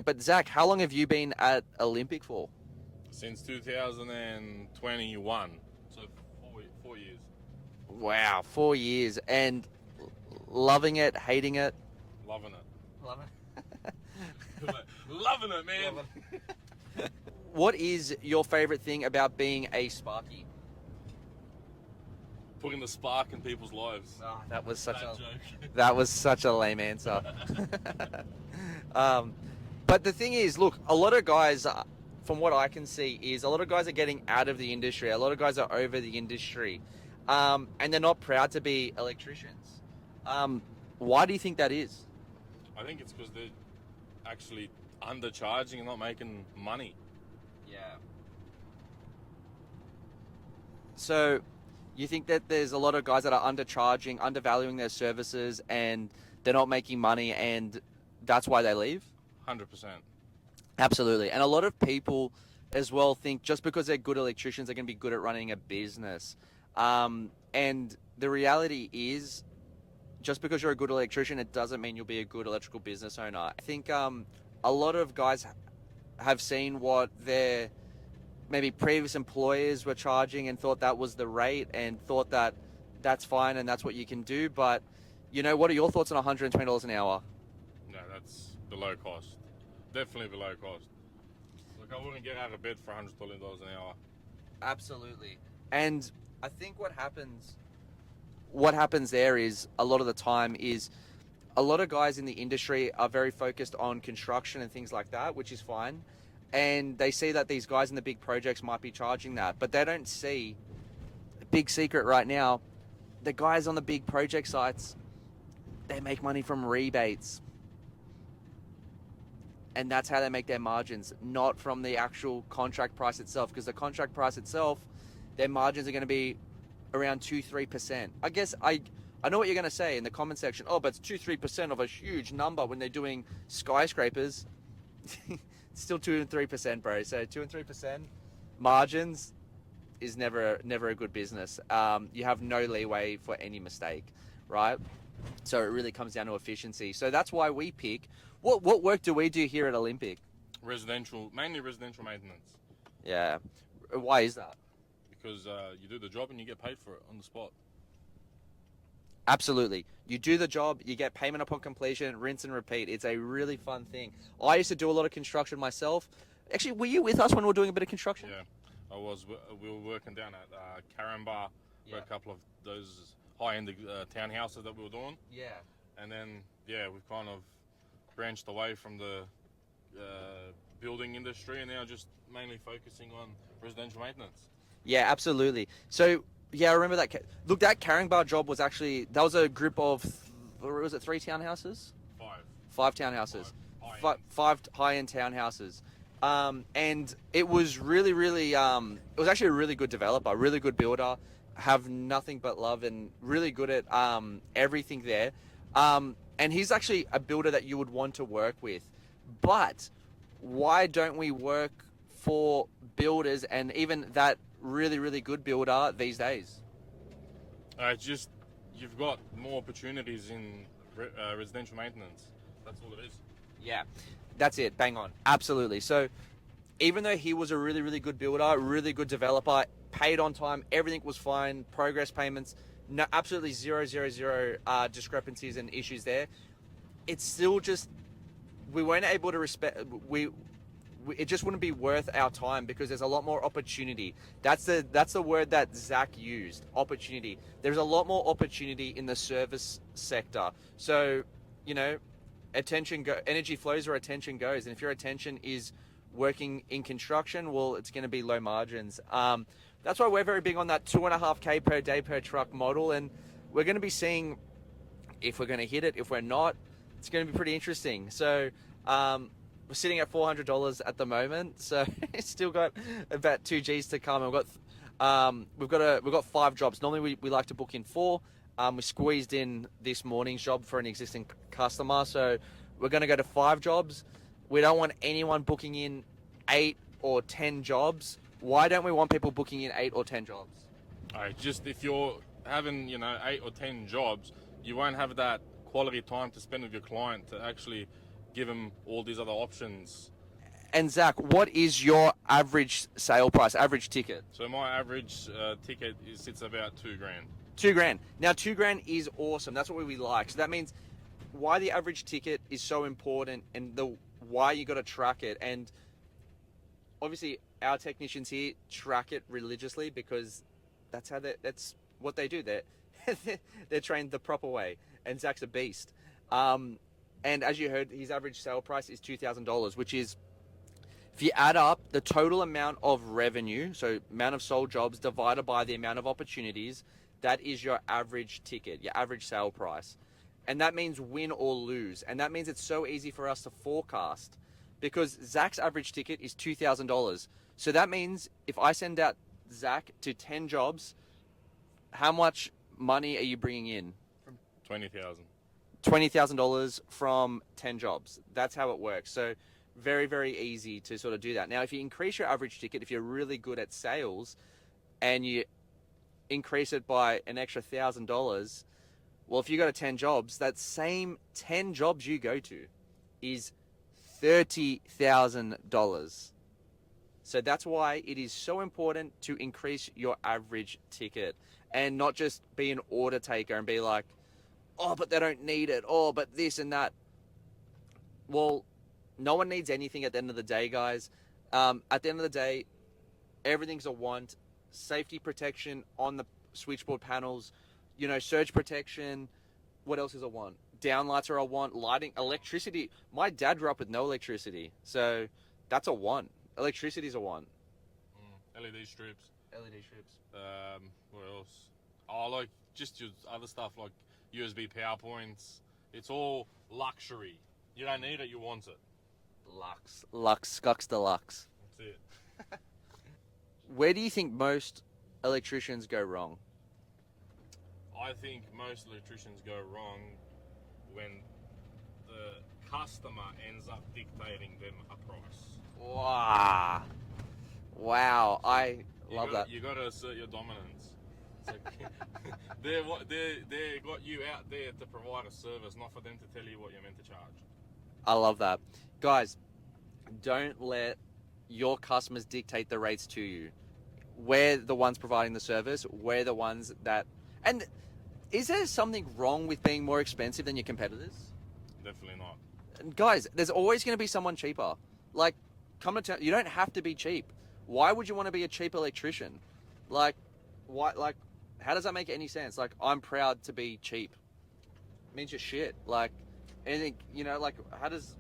But Zach, how long have you been at Olympic for? Since 2021, so 4 years. Wow, 4 years, and loving it, hating it. Loving it. Loving Loving it, man. it. What is your favorite thing about being a Sparky? Putting the spark in people's lives. Oh, that was such That a joke. that was such a lame answer. um, but the thing is, look, a lot of guys, from what I can see, is a lot of guys are getting out of the industry. A lot of guys are over the industry, and they're not proud to be electricians. Why do you think that is? I think it's because they're actually undercharging and not making money. Yeah. So, you think that there's a lot of guys that are undercharging, undervaluing their services, and they're not making money, and that's why they leave? 100%. Absolutely. And a lot of people as well think just because they're good electricians, they're going to be good at running a business. And the reality is, just because you're a good electrician, it doesn't mean you'll be a good electrical business owner. I think a lot of guys have seen what their maybe previous employers were charging and thought that was the rate and thought that that's fine and that's what you can do. But, what are your thoughts on $120 an hour? No, that's below cost. Definitely below cost. Look, I wouldn't get out of bed for $120 an hour. Absolutely. And I think what happens there is a lot of the time is a lot of guys in the industry are very focused on construction and things like that, which is fine. And they see that these guys in the big projects might be charging that, but they don't see a big secret right now. The guys on the big project sites, they make money from rebates. And that's how they make their margins, not from the actual contract price itself. Because the contract price itself, their margins are going to be around 2-3%. I guess I know what you're going to say in the comment section. Oh, but it's 2-3% of a huge number when they're doing skyscrapers. It's still 2-3%, bro. So 2-3% margins is never a good business. You have no leeway for any mistake, right? So it really comes down to efficiency. So that's why we pick. What work do we do here at Olympic? Mainly residential maintenance. Yeah. Why is that? Because you do the job and you get paid for it on the spot. Absolutely. You do the job, you get payment upon completion, rinse and repeat. It's a really fun thing. I used to do a lot of construction myself. Actually, were you with us when we were doing a bit of construction? Yeah, I was. We were working down at Carambar for Yeah. a couple of those high-end townhouses that we were doing. Yeah. And then, yeah, we've kind of branched away from the building industry and now just mainly focusing on residential maintenance. Yeah, absolutely. So, yeah, I remember that. Look, that Caringbar job was actually, that was a group of, was it 3 townhouses? Five. 5 townhouses. High-end. Five high-end townhouses. And it was really, really, it was actually a really good developer, really good builder, have nothing but love and really good at everything there. And he's actually a builder that you would want to work with. But why don't we work for builders and even that really, really good builder these days? Just you've got more opportunities in residential maintenance. That's all it is. Yeah, that's it. Bang on. Absolutely. So even though he was a really, really good builder, really good developer, paid on time, everything was fine, progress payments, no, absolutely zero discrepancies and issues there. It's still just, we weren't able to respect, it just wouldn't be worth our time because there's a lot more opportunity. That's the word that Zach used, opportunity. There's a lot more opportunity in the service sector. So, energy flows where attention goes. And if your attention is working in construction, well, it's going to be low margins. That's why we're very big on that 2.5K per day per truck model. And we're going to be seeing if we're going to hit it. If we're not, it's going to be pretty interesting. So, we're sitting at $400 at the moment, so it's still got about 2 G's to come. And we've got 5 jobs. Normally we like to book in 4. We squeezed in this morning's job for an existing customer, so we're going to go to 5 jobs. We don't want anyone booking in 8 or 10 jobs. Why don't we want people booking in 8 or 10 jobs? Just if you're having 8 or 10 jobs, you won't have that quality time to spend with your client to actually give them all these other options. And Zach, what is your average sale price, average ticket? So my average ticket sits about $2,000. $2,000. Now, $2,000 is awesome. That's what we like. So that means why the average ticket is so important, and why you got to track it. And obviously, our technicians here track it religiously because that's what they do. They're trained the proper way. And Zach's a beast. And as you heard, his average sale price is $2,000, which is, if you add up the total amount of revenue, so amount of sold jobs divided by the amount of opportunities, that is your average ticket, your average sale price. And that means win or lose. And that means it's so easy for us to forecast because Zach's average ticket is $2,000. So that means if I send out Zach to 10 jobs, how much money are you bringing in? $20,000. $20,000 from 10 jobs. That's how it works. So very, very easy to sort of do that. Now, if you increase your average ticket, if you're really good at sales and you increase it by an extra $1,000, well, if you go to 10 jobs, that same 10 jobs you go to is $30,000. So that's why it is so important to increase your average ticket and not just be an order taker and be like, oh, but they don't need it. Oh, but this and that. Well, no one needs anything at the end of the day, guys. At the end of the day, everything's a want. Safety protection on the switchboard panels, surge protection. What else is a want? Downlights are a want. Lighting, electricity. My dad grew up with no electricity, so that's a want. Electricity is a want. LED strips. LED strips. What else? Oh, like just your other stuff like USB power points. It's all luxury. You don't need it, you want it. Lux, Scux Deluxe. That's it. Where do you think most electricians go wrong? I think most electricians go wrong when the customer ends up dictating them a price. Wow, I love that. You got to assert your dominance. It's like they got you out there to provide a service, not for them to tell you what you're meant to charge. I love that. Guys, don't let your customers dictate the rates to you. We're the ones providing the service. We're the ones that... And is there something wrong with being more expensive than your competitors? Definitely not. And guys, there's always going to be someone cheaper. Like, come to town. You don't have to be cheap. Why would you want to be a cheap electrician? Like, why? Like, how does that make any sense? Like, I'm proud to be cheap. It means you're shit. Like, anything, like, how does...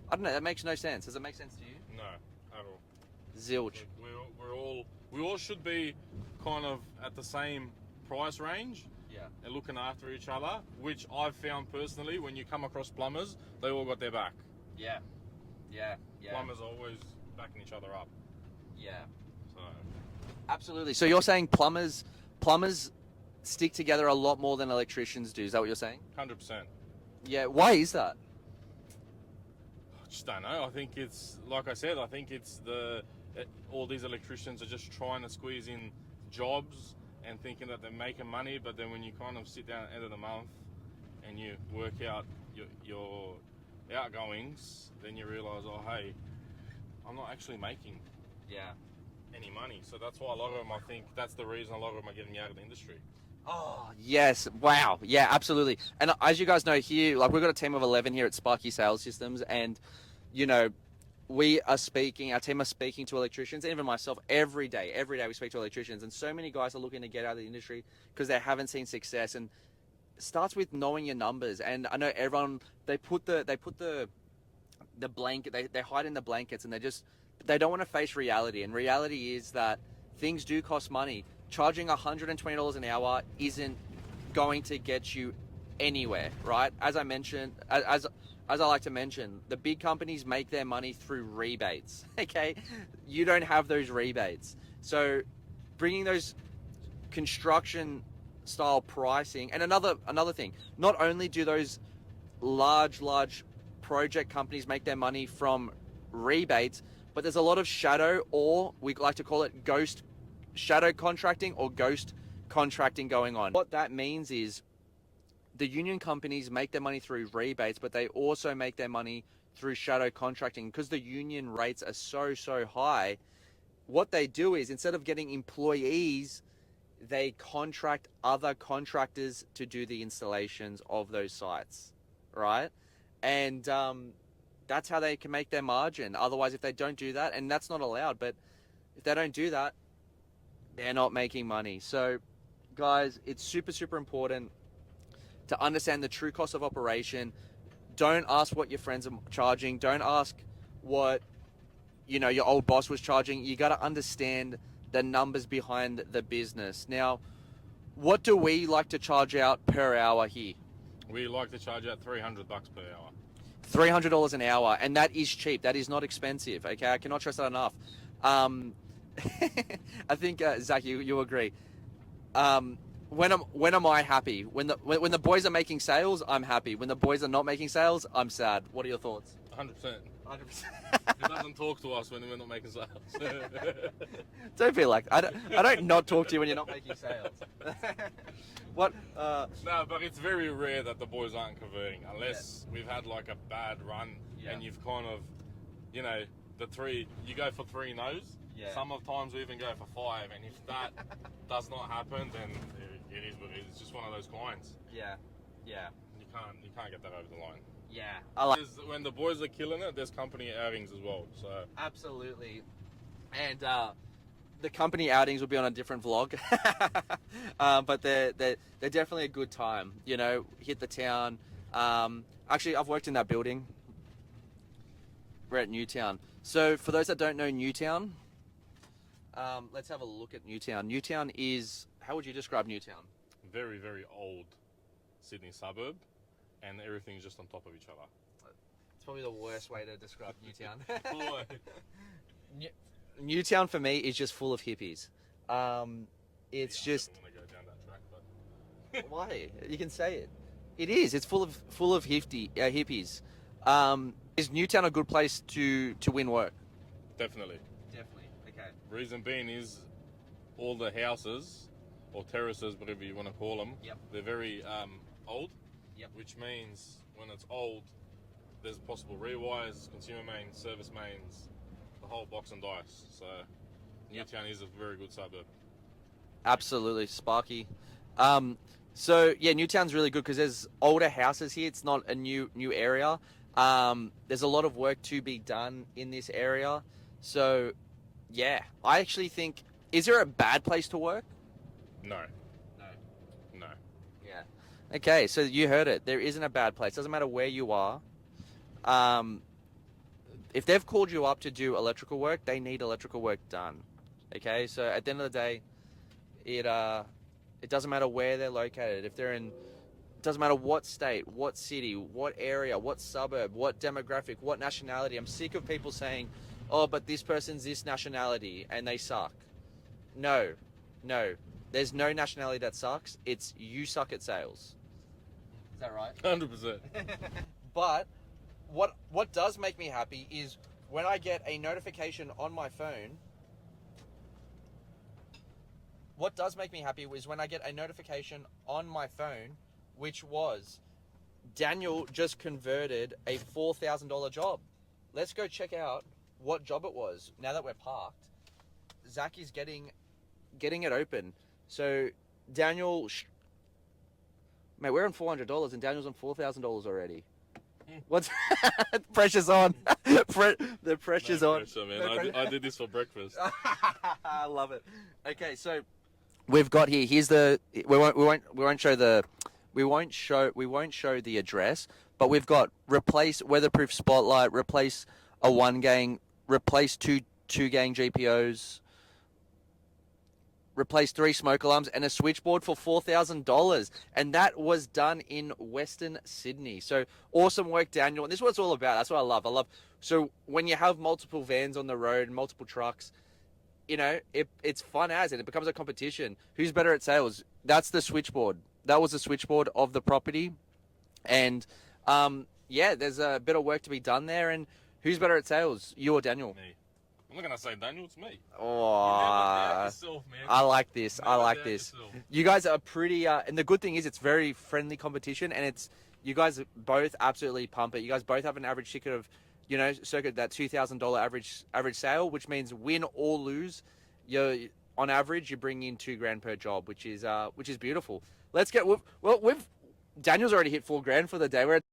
I don't know, that makes no sense. Does it make sense to you? No, at all. Zilch. We all should be kind of at the same price range. Yeah. And looking after each other, which I've found personally, when you come across plumbers, they all got their back. Yeah. Plumbers are always backing each other up. Yeah. So. Absolutely. So you're saying plumbers stick together a lot more than electricians do. Is that what you're saying? 100%. Yeah. Why is that? I just don't know. I think it's, like I said, all these electricians are just trying to squeeze in jobs and thinking that they're making money, but then when you kind of sit down at the end of the month and you work out your outgoings, then you realise, oh, hey, I'm not actually making any money. So that's why a lot of them, I think, that's the reason a lot of them are getting out of the industry. Oh, yes. Wow. Yeah, absolutely. And as you guys know here, like, we've got a team of 11 here at Sparky Sales Systems, and, our team are speaking to electricians, even myself, every day we speak to electricians, and so many guys are looking to get out of the industry because they haven't seen success. And it starts with knowing your numbers. And I know everyone, they put the blanket, they hide in the blankets, and they don't want to face reality. And reality is that things do cost money. Charging $120 an hour isn't going to get you anywhere, right? As I mentioned, as I like to mention, the big companies make their money through rebates, okay? You don't have those rebates. So bringing those construction style pricing, and another thing, not only do those large project companies make their money from rebates, but there's a lot of shadow, or we like to call it ghost shadow contracting or ghost contracting going on. What that means is the union companies make their money through rebates, but they also make their money through shadow contracting because the union rates are so high. What they do is, instead of getting employees, they contract other contractors to do the installations of those sites, right? And that's how they can make their margin. Otherwise, if they don't do that, and that's not allowed, but if they don't do that, they're not making money. So, guys, it's super important to understand the true cost of operation. Don't ask what your friends are charging. Don't ask what your old boss was charging. You got to understand the numbers behind the business. Now, what do we like to charge out per hour here? We like to charge out $300 per hour. $300 an hour, and that is cheap. That is not expensive. Okay, I cannot stress that enough. I think Zach, you agree. When am I happy? When the boys are making sales, I'm happy. When the boys are not making sales, I'm sad. What are your thoughts? 100%. 100%. It doesn't talk to us when we're not making sales. Don't feel like I don't not talk to you when you're not making sales. What? No, but it's very rare that the boys aren't converting unless we've had like a bad run and you've kind of, you go for 3 no's. Yeah. Some of times we even go for 5, and if that does not happen, then it is what it is. It's just one of those clients. Yeah. You can't get that over the line. Yeah. When the boys are killing it, there's company outings as well. So absolutely, and the company outings will be on a different vlog, but they're definitely a good time. Hit the town. Actually, I've worked in that building. We're at Newtown. So for those that don't know Newtown, let's have a look at Newtown. Newtown is, how would you describe Newtown? very, very old Sydney suburb, and everything's just on top of each other. It's probably the worst way to describe Newtown. Why? Newtown for me is just full of hippies. It's just. I don't want to go down that track, but why? You can say it. It is. It's full of hippies. Is Newtown a good place to win work? Definitely. Okay. Reason being is all the houses or terraces, whatever you want to call them, they're very old. Which means when it's old, there's possible rewires, consumer mains, service mains, the whole box and dice. So Newtown is a very good suburb. Absolutely, Sparky. So yeah, Newtown's really good because there's older houses here. It's not a new area. There's a lot of work to be done in this area. So yeah, I actually think, is there a bad place to work? No. Yeah. Okay, so you heard it. There isn't a bad place. Doesn't matter where you are. If they've called you up to do electrical work, they need electrical work done. Okay, so at the end of the day, it doesn't matter where they're located. If they're in, it doesn't matter what state, what city, what area, what suburb, what demographic, what nationality. I'm sick of people saying, "Oh, but this person's this nationality and they suck." No. There's no nationality that sucks. It's you suck at sales. Is that right? 100%. But what does make me happy is when I get a notification on my phone. What does make me happy is when I get a notification on my phone, which was Daniel just converted a $4,000 job. Let's go check out what job it was. Now that we're parked, Zach is getting it open. So Daniel, mate, we're on $400 and Daniel's on $4,000 already. What's pressure's on? The pressure's on. Pressure, man. I did this for breakfast. I love it. Okay, so we've got here. Here's the. We won't show the address, but we've got replace weatherproof spotlight, replace a 1-gang, replace two 2-gang GPOs, replace 3 smoke alarms, and a switchboard for $4,000. And that was done in Western Sydney. So awesome work, Daniel. And this is what it's all about. That's what I love. So when you have multiple vans on the road, multiple trucks, it's fun as, and it becomes a competition. Who's better at sales? That's the switchboard. That was the switchboard of the property. And there's a bit of work to be done there. And who's better at sales? You or Daniel? Me. I'm not gonna say Daniel, it's me. You never Oh, doubt yourself, man. I like this. I Never like doubt this. yourself. You guys are pretty, and the good thing is it's very friendly competition, and you guys both absolutely pump it. You guys both have an average ticket of, circa that $2,000 average sale, which means win or lose, on average you bring in $2,000 per job, which is beautiful. Let's get Daniel's already hit $4,000 for the day. We're at